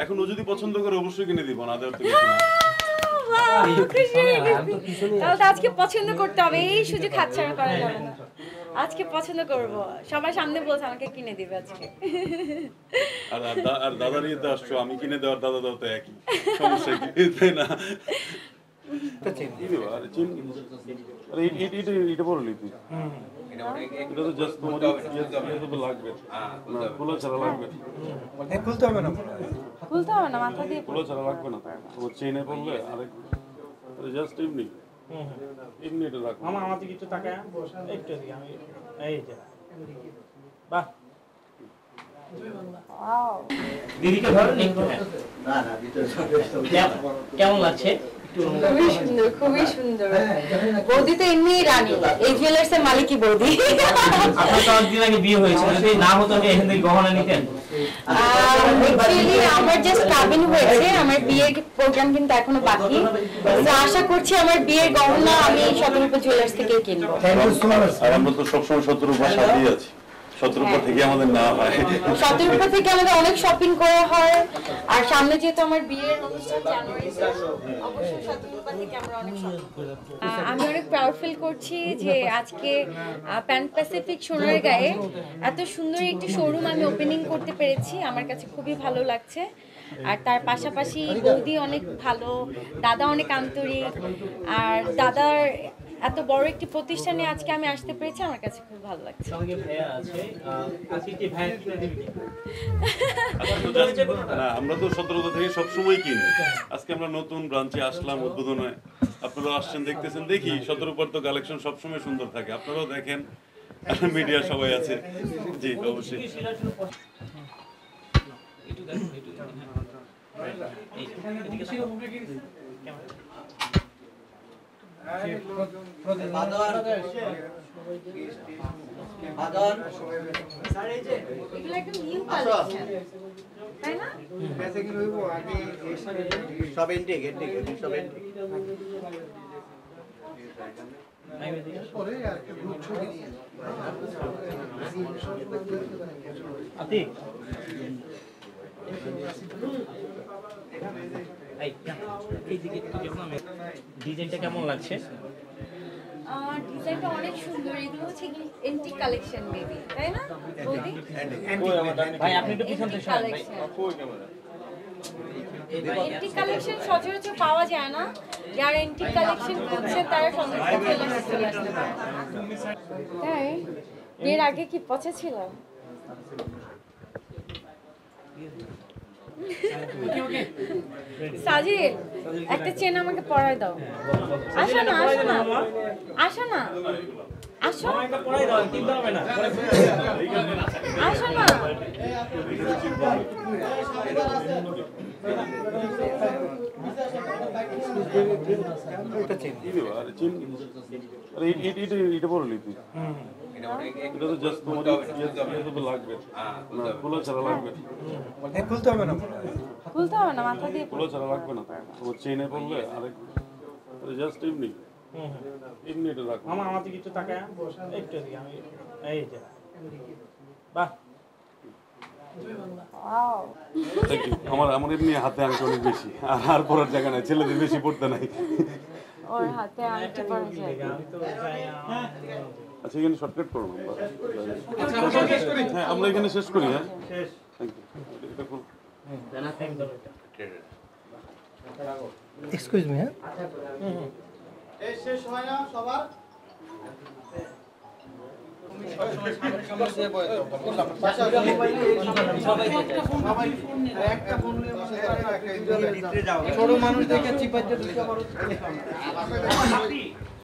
এখন ও যদি পছন্দ করে অবশ্যই কিনে দিব, না দেওয়ার তো কিছু না। তাহলে তো আজকে পছন্দ করতে হবে, এই সুযোগ হাতছাড়া করা যাবে না। আজকে পছন্দ করব, সবার সামনে বলছে আমাকে কিনে দিবে আজকে। আর দাদার ইয়েতে আসছো, আমি কিনে দেওয়ার দাদা দাও তো একই সমস্যা, কি তাই না? এটা বললি তুই, এটা তো জাস্ট তোমার তো লাগবে না, খোলা ছাড়া লাগবে, খুলতে হবে না, খুলতে হবে না, মাথা দিয়ে খোলা ছাড়া লাগবে না। তোমার চেইনে পড়লে আরেক জাস্ট এমনি এমনি এটা রাখো। মামা আমাদের কিছু টাকা একটু দিই আমি, এই যে বাহ, ওয়াও, দিদিকে ধরেন একটু। কেমন লাগছে? খুবই সুন্দর, খুবই সুন্দর। বৌদি তো এমনি রানী, এই জুয়েলার্স এর মালিকই বৌদি। আপনার তো অনেকদিন আগে বিয়ে হয়েছিল, যদি না হতো আমি এখান থেকে গহনা নিতেন? অ্যাকচুয়ালি আমার জাস্ট কাবিন হয়েছে, আমার বিয়ের প্রোগ্রাম কিন্তু এখনো বাকি। তো আশা করছি আমার বিয়ের গহনা আমি শতরূপা জুয়েলার্স থেকেই কিনবো। আর আমরা তো সবসময় 17 রূপার সাথেই আছি, 17 রূপা থেকে আমাদের না হয়, শতরূপা থেকে আমাদের অনেক শপিং করা হয়। আর সামনে যেহেতু আমার বিয়ের অনুষ্ঠান জানুয়ারিতে, অবশ্যই শতরূপা থেকে আমরা অনেক শপিং করি। আমি অনেক প্রাউড ফিল করছি যে আজকে প্যান প্যাসিফিক সোনারগাঁয়ে এত সুন্দর একটি শোরুম আমি ওপেনিং করতে পেরেছি, আমার কাছে খুবই ভালো লাগছে। আর তার পাশাপাশি বৌদি অনেক ভালো, দাদা অনেক আন্তরিক, আর দাদার এত বড় একটি প্রতিষ্ঠানে আজকে আমি আসতে পেরেছি, আমার কাছে খুব ভালো লাগছে। সঙ্গে ভাইয়া আছে, আজকে কি ভাইয়া কিনে দিবি? না আমরা তো 17 থেকে সবসময় কিনি। আজকে আমরা নতুন ব্রাঞ্চে আসলাম উদ্বোধনে, আপনারা আসছেন দেখতেছেন, দেখি 17 রূপার তো কালেকশন সবসময় সুন্দর থাকে, আপনারাও দেখেন, মিডিয়া সবাই আছে। জি অবশ্যই। এগুলো একদম নিউ কালেকশন, তাই না? সব এন্টিক এন্টিক সব এন্টিক। আতিক এই দিকে একটু দেখুন, আমি ডিজাইনটা কেমন লাগছে? ডিজাইনটা অনেক সুন্দর, এগুলো হচ্ছে এন্টিক কালেকশন বেবি, তাই না বৌদি? ভাই আপনি একটু পিছন থেকে সরেন ভাই। এন্টিক কালেকশন সচরাচর পাওয়া যায় না, যারা এন্টিক কালেকশন খুঁজছে তারা সন্ধ্যা চলে আসতে পারে। তাই এর আগে কি পচা ছিল? সাজিদ, একটা চেন আমাকে পরায় দাও। আসো না, আসো না, আসো না, আসো, একটা পরাই দাও, কিনতে হবে না। আসো না। এটা বললি তুই, এটা তো জাস্ট তোমার তো লাগবে না, খোলা ছাড়া লাগবে, খুলতে হবে না, খুলতে হবে না, মাথা দিয়ে খোলা ছাড়া লাগবে না। তোমার চেইনে পড়লে আরেক জাস্ট এমনি এমনি এটা রাখো। মামা আমাদের কিছু টাকা একটু দিই আমি, এই যে বাহ, ওয়াও, থ্যাংক ইউ। আমার এমনি হাতে আংটি অনেক বেশি, আর পরার জায়গা নাই, ছেলেদের বেশি পড়তে নাই। ওর হাতে আংটি পরা যায়। আমি তো যাই আচ্ছা এখানে শর্টকাট করুন হ্যাঁ, আমরা এখানে শেষ করি। হ্যাঁ শেষ। Thank you. এটা খুব এক্সকিউজ মি, হ্যাঁ শেষ হয় না সবার? ছোট মানুষ দেখে চিপাইতে